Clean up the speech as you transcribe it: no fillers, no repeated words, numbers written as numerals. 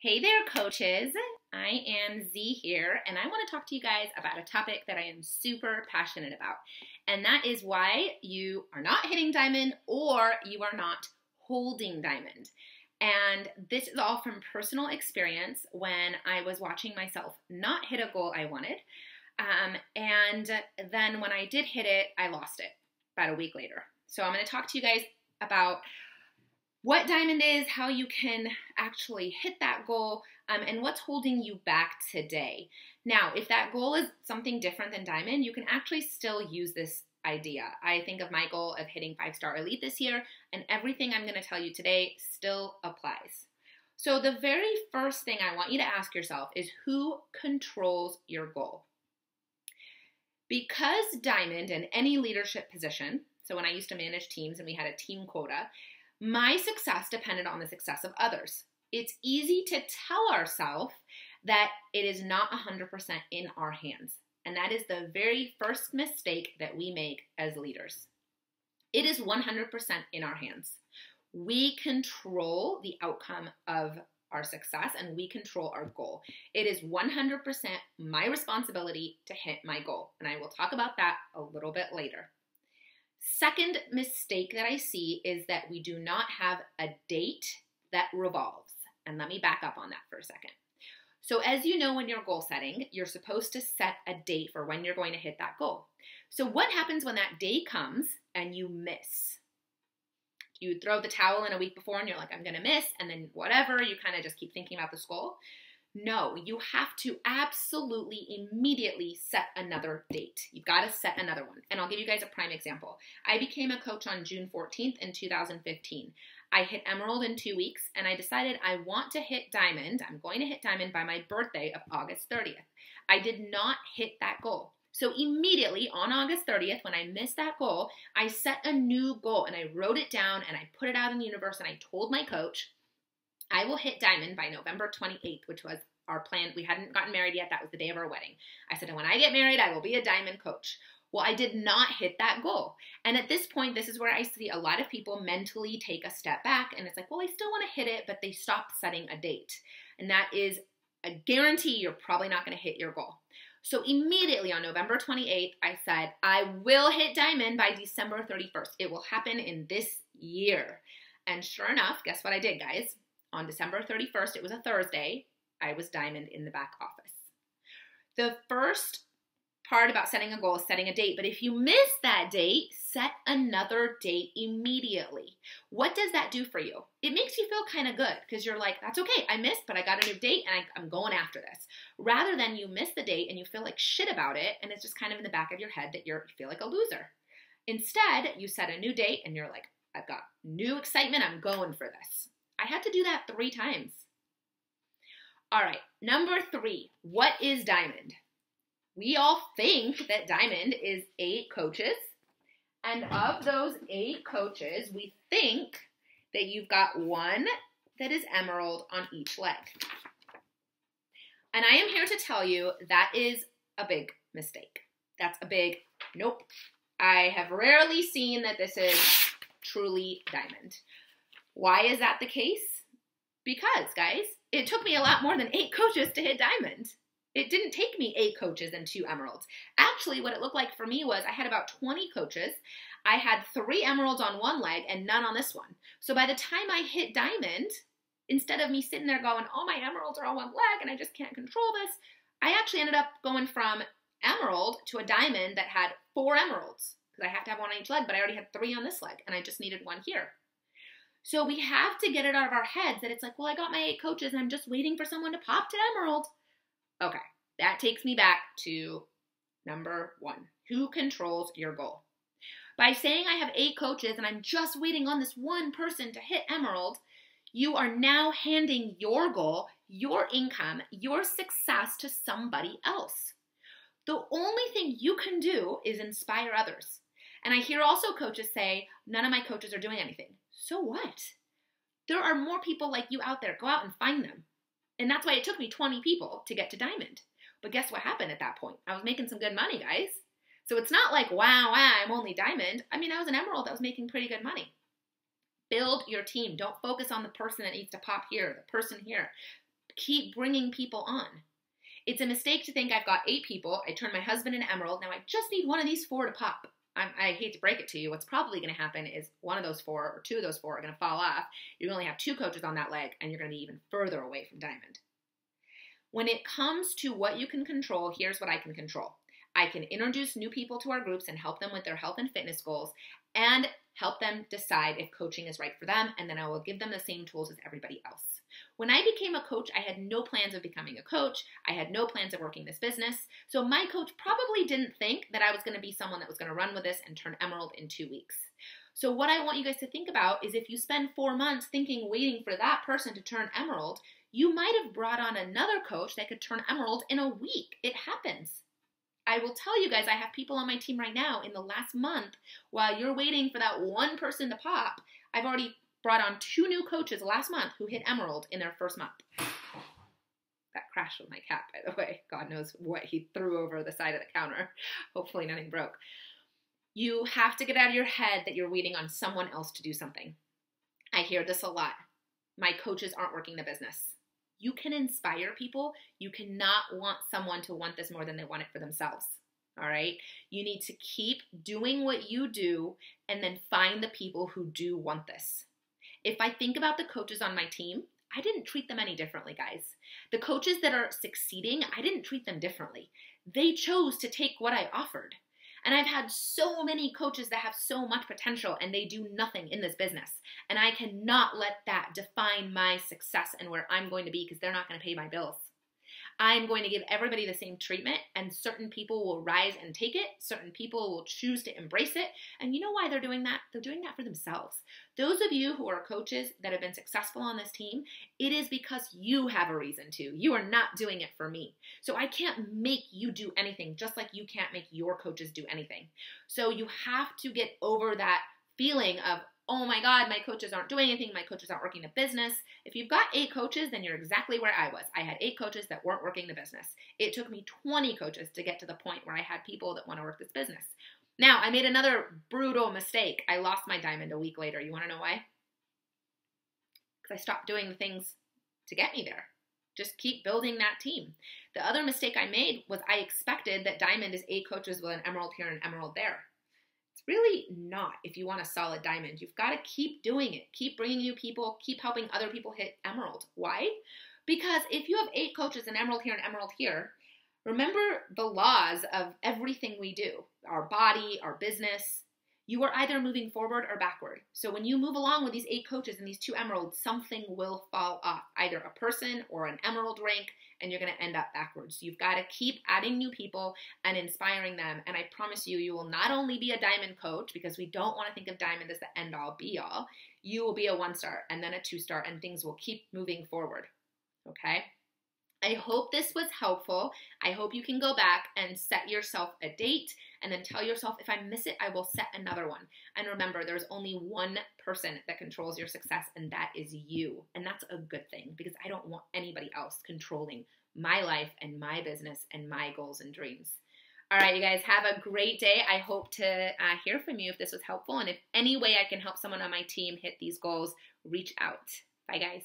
Hey there, coaches. I am Z here, and I want to talk to you guys about a topic that I am super passionate about, and that is why you are not hitting diamond or you are not holding diamond. And this is all from personal experience when I was watching myself not hit a goal I wanted, and then when I did hit it, I lost it about a week later. So I'm going to talk to you guys about what diamond is, how you can actually hit that goal, and what's holding you back today. Now, if that goal is something different than diamond, you can actually still use this idea. I think of my goal of hitting 5-star elite this year, and everything I'm going to tell you today still applies. So the very first thing I want you to ask yourself is who controls your goal? Because diamond in any leadership position, so when I used to manage teams and we had a team quota, my success depended on the success of others. It's easy to tell ourselves that it is not 100% in our hands. And that is the very first mistake that we make as leaders. It is 100% in our hands. We control the outcome of our success and we control our goal. It is 100% my responsibility to hit my goal. And I will talk about that a little bit later. Second mistake that I see is that we do not have a date that revolves. And let me back up on that for a second. So as you know, when you're goal setting, you're supposed to set a date for when you're going to hit that goal. So what happens when that day comes and you miss? You throw the towel in a week before and you're like, I'm going to miss, and then whatever, you kind of just keep thinking about this goal. No, you have to absolutely immediately set another date. You've got to set another one. And I'll give you guys a prime example. I became a coach on June 14th in 2015. I hit Emerald in 2 weeks, and I decided I want to hit Diamond. I'm going to hit Diamond by my birthday of August 30th. I did not hit that goal. So immediately on August 30th, when I missed that goal, I set a new goal, and I wrote it down, and I put it out in the universe, and I told my coach, I will hit diamond by November 28th, which was our plan. We hadn't gotten married yet. That was the day of our wedding. I said, when I get married, I will be a diamond coach. Well, I did not hit that goal. And at this point, this is where I see a lot of people mentally take a step back. And it's like, well, I still want to hit it, but they stopped setting a date. And that is a guarantee you're probably not going to hit your goal. So immediately on November 28th, I said, I will hit diamond by December 31st. It will happen in this year. And sure enough, guess what I did, guys? On December 31st, it was a Thursday, I was diamond in the back office. The first part about setting a goal is setting a date, but if you miss that date, set another date immediately. What does that do for you? It makes you feel kind of good because you're like, that's okay, I missed, but I got a new date and I'm going after this. Rather than you miss the date and you feel like shit about it and it's just kind of in the back of your head that you feel like a loser. Instead, you set a new date and you're like, I've got new excitement, I'm going for this. I had to do that 3 times. All right, number 3, what is diamond? We all think that diamond is 8 coaches, and of those 8 coaches, we think that you've got 1 that is emerald on each leg. And I am here to tell you that is a big mistake. That's a big nope. I have rarely seen that this is truly diamond. Why is that the case? Because, guys, it took me a lot more than 8 coaches to hit diamond. It didn't take me 8 coaches and 2 emeralds. Actually, what it looked like for me was I had about 20 coaches. I had 3 emeralds on one leg and none on this one. So by the time I hit diamond, instead of me sitting there going, oh, my emeralds are on one leg and I just can't control this, I actually ended up going from emerald to a diamond that had 4 emeralds. Because I have to have 1 on each leg, but I already had 3 on this leg and I just needed 1 here. So we have to get it out of our heads that it's like, well, I got my 8 coaches and I'm just waiting for someone to pop to emerald. Okay, that takes me back to number 1. Who controls your goal? By saying I have 8 coaches and I'm just waiting on this one person to hit emerald, you are now handing your goal, your income, your success to somebody else. The only thing you can do is inspire others. And I hear also coaches say, none of my coaches are doing anything. So what? There are more people like you out there. Go out and find them. And that's why it took me 20 people to get to diamond. But guess what happened at that point? I was making some good money, guys. So it's not like, wow, I'm only diamond. I mean, I was an emerald that was making pretty good money. Build your team. Don't focus on the person that needs to pop here, the person here. keep bringing people on. It's a mistake to think I've got 8 people, I turn my husband into Emerald, now I just need one of these 4 to pop. I hate to break it to you, what's probably going to happen is one of those 4 or 2 of those 4 are going to fall off. You only have 2 coaches on that leg, and you're going to be even further away from Diamond. When it comes to what you can control, here's what I can control. I can introduce new people to our groups and help them with their health and fitness goals and help them decide if coaching is right for them, and then I will give them the same tools as everybody else. When I became a coach, I had no plans of becoming a coach. I had no plans of working this business. So my coach probably didn't think that I was going to be someone that was going to run with this and turn Emerald in 2 weeks. So what I want you guys to think about is if you spend 4 months waiting for that person to turn Emerald, you might have brought on another coach that could turn Emerald in a week. It happens. I will tell you guys, I have people on my team right now in the last month, while you're waiting for that one person to pop, I've already brought on 2 new coaches last month who hit Emerald in their first month. That crashed with my cat, by the way. God knows what he threw over the side of the counter. Hopefully nothing broke. You have to get out of your head that you're waiting on someone else to do something. I hear this a lot. My coaches aren't working the business. You can inspire people. You cannot want someone to want this more than they want it for themselves. All right? You need to keep doing what you do and then find the people who do want this. If I think about the coaches on my team, I didn't treat them any differently, guys. The coaches that are succeeding, I didn't treat them differently. They chose to take what I offered. And I've had so many coaches that have so much potential and they do nothing in this business. And I cannot let that define my success and where I'm going to be because they're not going to pay my bills. I'm going to give everybody the same treatment, and certain people will rise and take it. Certain people will choose to embrace it. And you know why they're doing that? They're doing that for themselves. Those of you who are coaches that have been successful on this team, it is because you have a reason to. You are not doing it for me. So I can't make you do anything, just like you can't make your coaches do anything. So you have to get over that feeling of, oh my God, my coaches aren't doing anything. My coaches aren't working the business. If you've got 8 coaches, then you're exactly where I was. I had 8 coaches that weren't working the business. It took me 20 coaches to get to the point where I had people that want to work this business. Now, I made another brutal mistake. I lost my diamond a week later. You want to know why? Because I stopped doing the things to get me there. Just keep building that team. The other mistake I made was I expected that diamond is 8 coaches with an emerald here and an emerald there. It's really not if you want a solid diamond. You've got to keep doing it. Keep bringing new people. Keep helping other people hit emerald. Why? Because if you have 8 coaches, an emerald here and emerald here, remember the laws of everything we do. Our body, our business. You are either moving forward or backward. So when you move along with these 8 coaches and these 2 emeralds, something will fall off. Either a person or an emerald rank, and you're going to end up backwards. You've got to keep adding new people and inspiring them. And I promise you, you will not only be a diamond coach, because we don't want to think of diamond as the end-all, be-all. You will be a 1-star and then a 2-star, and things will keep moving forward. Okay? I hope this was helpful. I hope you can go back and set yourself a date and then tell yourself, if I miss it, I will set another one. And remember, there's only one person that controls your success, and that is you. And that's a good thing, because I don't want anybody else controlling my life and my business and my goals and dreams. All right, you guys, have a great day. I hope to hear from you if this was helpful. And if any way I can help someone on my team hit these goals, reach out. Bye, guys.